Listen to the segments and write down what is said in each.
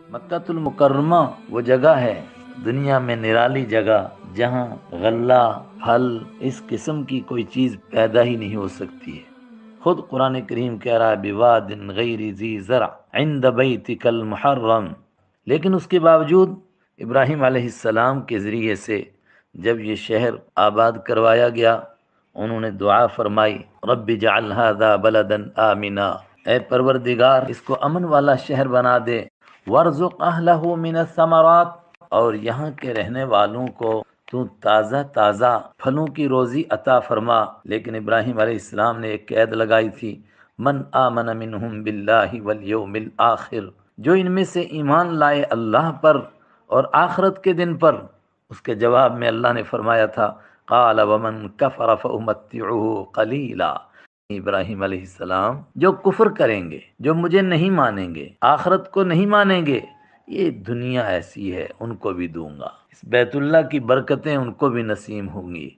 مکہ المکرمہ وہ جگہ ہے دنیا میں نرالی جگہ جہاں غلہ پھل اس قسم کی کوئی چیز پیدا ہی نہیں ہو سکتی ہے۔ خود قرآن کریم کہہ رہا ہے بواد غیر ذی زرع عند بیتک المحرم، لیکن اس کے باوجود ابراہیم علیہ السلام کے ذریعے سے جب یہ شہر آباد کروایا گیا، انہوں نے دعا فرمائی رب اجعل ھذا بلدا آمنا، اے پروردگار اس کو امن والا شہر بنا دے، وارزق اہلہ من الثمرات، اور یہاں کے رہنے والوں کو تو تازہ تازہ پھلوں کی روزی عطا فرما۔ لیکن ابراہیم علیہ السلام نے ایک قید لگائی تھی، من آمن منہم باللہ والیوم الآخر، جو ان میں سے ایمان لائے اللہ پر اور آخرت کے دن پر۔ اس کے جواب میں اللہ نے فرمایا تھا قال ومن کفر فامتعہ قلیلا، ابراہیم علیہ السلام جو کفر کریں گے، جو مجھے نہیں مانیں گے، آخرت کو نہیں مانیں گے، یہ دنیا ایسی ہے ان کو بھی دوں گا، اس بیت اللہ کی برکتیں ان کو بھی نصیب ہوں گی،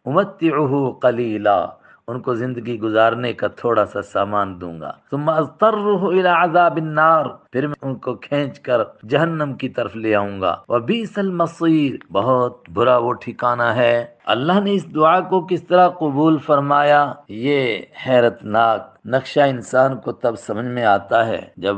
امتعہ قلیلا، ان کو زندگی گزارنے کا تھوڑا سا سامان دوں گا، ثم اضطرہ الی عذاب النار، پھر میں ان کو کھینچ کر جہنم کی طرف لے آؤں گا، وبئس المصیر، بہت برا وہ ٹھکانہ ہے۔ اللہ نے اس دعا کو کس طرح قبول فرمایا، یہ حیرت ناک نقشہ انسان کو تب سمجھ میں آتا ہے جب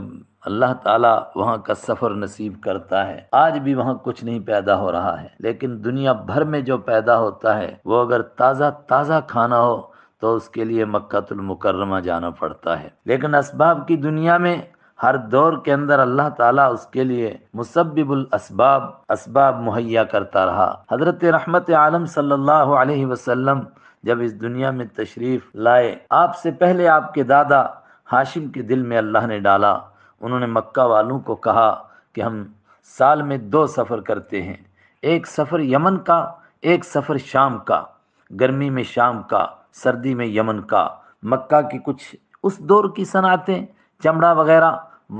اللہ تعالیٰ وہاں کا سفر نصیب کرتا ہے۔ آج بھی وہاں کچھ نہیں پیدا ہو رہا ہے، لیکن دنیا بھر میں جو پیدا ہوتا ہے وہ اگر تازہ تازہ کھانا ہو تو اس کے لیے مکہ المکرمہ جانا پڑتا ہے۔ لیکن اسباب کی دنیا میں ہر دور کے اندر اللہ تعالیٰ اس کے لیے مسبب الاسباب، اسباب مہیا کرتا رہا۔ حضرت رحمت عالم صلی اللہ علیہ وسلم جب اس دنیا میں تشریف لائے، آپ سے پہلے آپ کے دادا ہاشم کے دل میں اللہ نے ڈالا، انہوں نے مکہ والوں کو کہا کہ ہم سال میں 2 سفر کرتے ہیں، ایک سفر یمن کا، ایک سفر شام کا، گرمی میں شام کا، سردی میں یمن کا، مکہ کی کچھ اس دور کی صنعتیں، چمڑا وغیرہ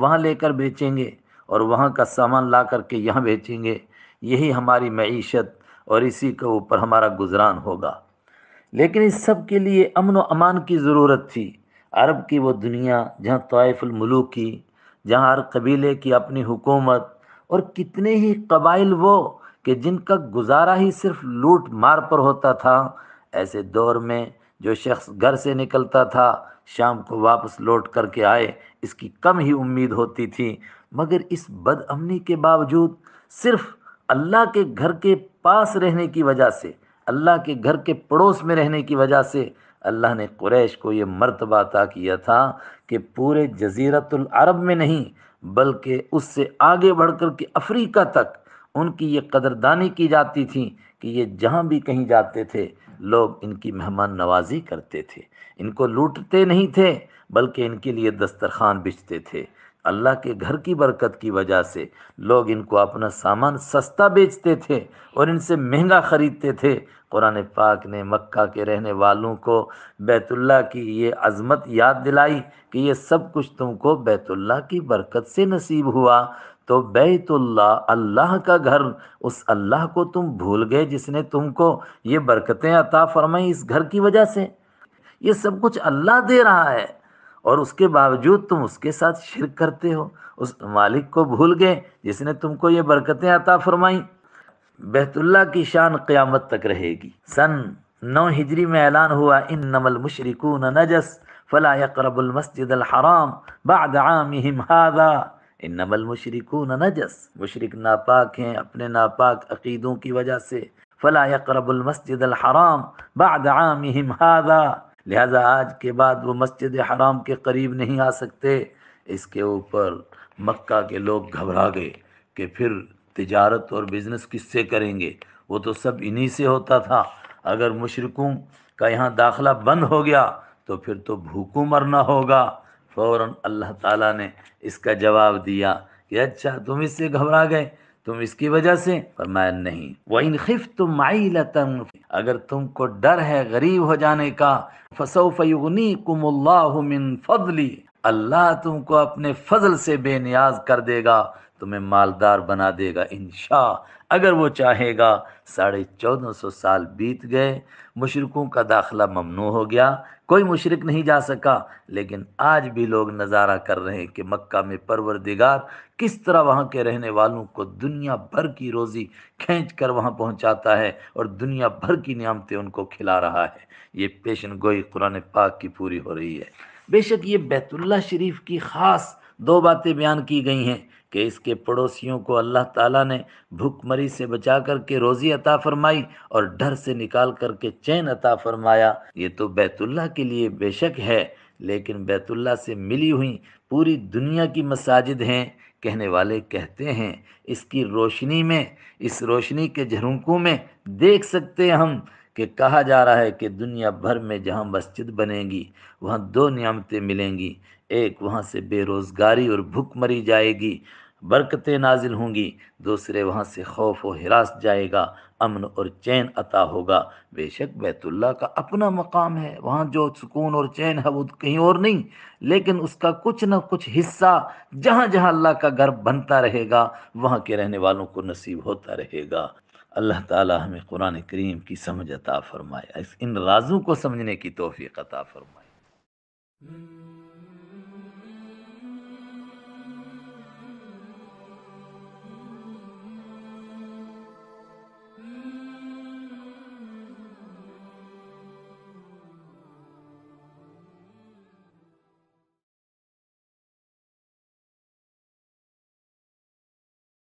وہاں لے کر بیچیں گے اور وہاں کا سامان لا کر کے یہاں بیچیں گے، یہی ہماری معیشت اور اسی کے اوپر ہمارا گزران ہوگا۔ لیکن اس سب کے لیے امن و امان کی ضرورت تھی۔ عرب کی وہ دنیا جہاں طائف الملوک کی، جہاں ہر قبیلے کی اپنی حکومت اور کتنے ہی قبائل وہ کہ جن کا گزارا ہی صرف لوٹ مار پر ہوتا تھا، ایسے دور میں جو شخص گھر سے نکلتا تھا شام کو واپس لوٹ کر کے آئے اس کی کم ہی امید ہوتی تھی، مگر اس بد امنی کے باوجود صرف اللہ کے گھر کے پاس رہنے کی وجہ سے، اللہ کے گھر کے پڑوس میں رہنے کی وجہ سے اللہ نے قریش کو یہ مرتبہ عطا کیا تھا کہ پورے جزیرۃ العرب میں نہیں بلکہ اس سے آگے بڑھ کر کے افریقہ تک ان کی یہ قدردانی کی جاتی تھی کہ یہ جہاں بھی کہیں جاتے تھے لوگ ان کی مہمان نوازی کرتے تھے، ان کو لوٹتے نہیں تھے بلکہ ان کے لیے دسترخوان بچھتے تھے۔ اللہ کے گھر کی برکت کی وجہ سے لوگ ان کو اپنا سامان سستا بیچتے تھے اور ان سے مہنگا خریدتے تھے۔ قرآن پاک نے مکہ کے رہنے والوں کو بیت اللہ کی یہ عظمت یاد دلائی کہ یہ سب کچھ تم کو بیت اللہ کی برکت سے نصیب ہوا، تو بیت اللہ، اللہ کا گھر، اس اللہ کو تم بھول گئے جس نے تم کو یہ برکتیں عطا فرمائی اس گھر کی وجہ سے۔ یہ سب کچھ اللہ دے رہا ہے اور اس کے باوجود تم اس کے ساتھ شرک کرتے ہو، اس مالک کو بھول گئے جس نے تم کو یہ برکتیں عطا فرمائیں۔ بیت اللہ کی شان قیامت تک رہے گی۔ سن 9 ہجری میں اعلان ہوا انما المشرکون نجس فلا يقربوا المسجد الحرام بعد عامهم هذا، انما المشرکون نجس، مشرک ناپاک ہیں اپنے ناپاک عقیدوں کی وجہ سے، فلا يقربوا المسجد الحرام بعد عامهم هذا، لہذا آج کے بعد وہ مسجد حرام کے قریب نہیں آ سکتے۔ اس کے اوپر مکہ کے لوگ گھبرا گئے کہ پھر تجارت اور بزنس کس سے کریں گے، وہ تو سب انہی سے ہوتا تھا، اگر مشرکوں کا یہاں داخلہ بند ہو گیا تو پھر تو بھوکوں مرنا ہوگا۔ فوراً اللہ تعالیٰ نے اس کا جواب دیا کہ اچھا تم اس سے گھبرا گئے، تم اس کی وجہ سے، فرمایا نہیں، وَإِنْ خِفْتُمْ عَيْلَةً، اگر تم کو ڈر ہے غریب ہو جانے کا، فَسَوْفَ يُغْنِيكُمُ اللَّهُ مِنْ فَضْلِهِ، اللہ تم کو اپنے فضل سے بے نیاز کر دے گا، تمہیں مالدار بنا دے گا انشاء، اگر وہ چاہے گا۔ 1450 سال بیت گئے، مشرکوں کا داخلہ ممنوع ہو گیا، کوئی مشرک نہیں جا سکا، لیکن آج بھی لوگ نظارہ کر رہے ہیں کہ مکہ میں پروردگار کس طرح وہاں کے رہنے والوں کو دنیا بھر کی روزی کھینچ کر وہاں پہنچاتا ہے اور دنیا بھر کی نعمتیں ان کو کھلا رہا ہے۔ یہ پیشن گوئی قرآن پاک کی پوری ہو رہی ہے۔ بے شک یہ بیت اللہ شریف کی خاص دو باتیں بیان کی گئی ہیں کہ اس کے پڑوسیوں کو اللہ تعالیٰ نے بھوک مری سے بچا کر کے روزی عطا فرمائی اور ڈر سے نکال کر کے چین عطا فرمایا۔ یہ تو بیت اللہ کے لیے بے شک ہے، لیکن بیت اللہ سے ملی ہوئی پوری دنیا کی مساجد ہیں۔ کہنے والے کہتے ہیں اس کی روشنی میں، اس روشنی کے جھرونکوں میں دیکھ سکتے ہیں ہم کہ کہا جا رہا ہے کہ دنیا بھر میں جہاں مسجد بنے گی وہاں دو نعمتیں ملیں گی، ایک وہاں سے بے روزگاری اور بھوک مری جائے گی، برکتیں نازل ہوں گی، دوسرے وہاں سے خوف و ہراس جائے گا، امن اور چین عطا ہوگا۔ بے شک بیت اللہ کا اپنا مقام ہے، وہاں جو سکون اور چین ہے وہ کہیں اور نہیں، لیکن اس کا کچھ نہ کچھ حصہ جہاں جہاں اللہ کا گھر بنتا رہے گا وہاں کے رہنے والوں کو نصیب ہوتا رہے گا۔ اللہ تعالی ہمیں قرآن کریم کی سمجھ عطا فرمائے، ان رازوں کو سمجھنے کی توفیق عطا فرمائے۔